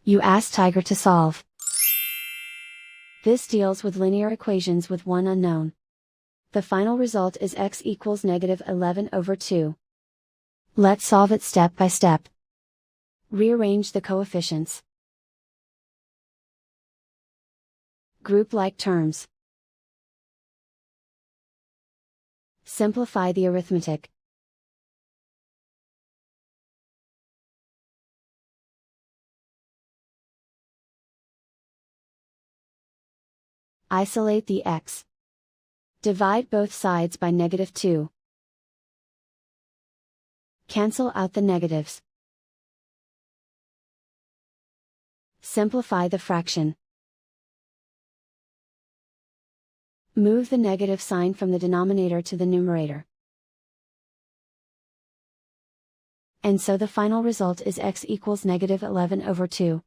You ask Tiger to solve. This deals with linear equations with one unknown. The final result is x equals -11/2. Let's solve it step by step. Rearrange the coefficients. Group like terms. Simplify the arithmetic. Isolate the x. Divide both sides by -2. Cancel out the negatives. Simplify the fraction. Move the negative sign from the denominator to the numerator. And so the final result is x equals -11/2.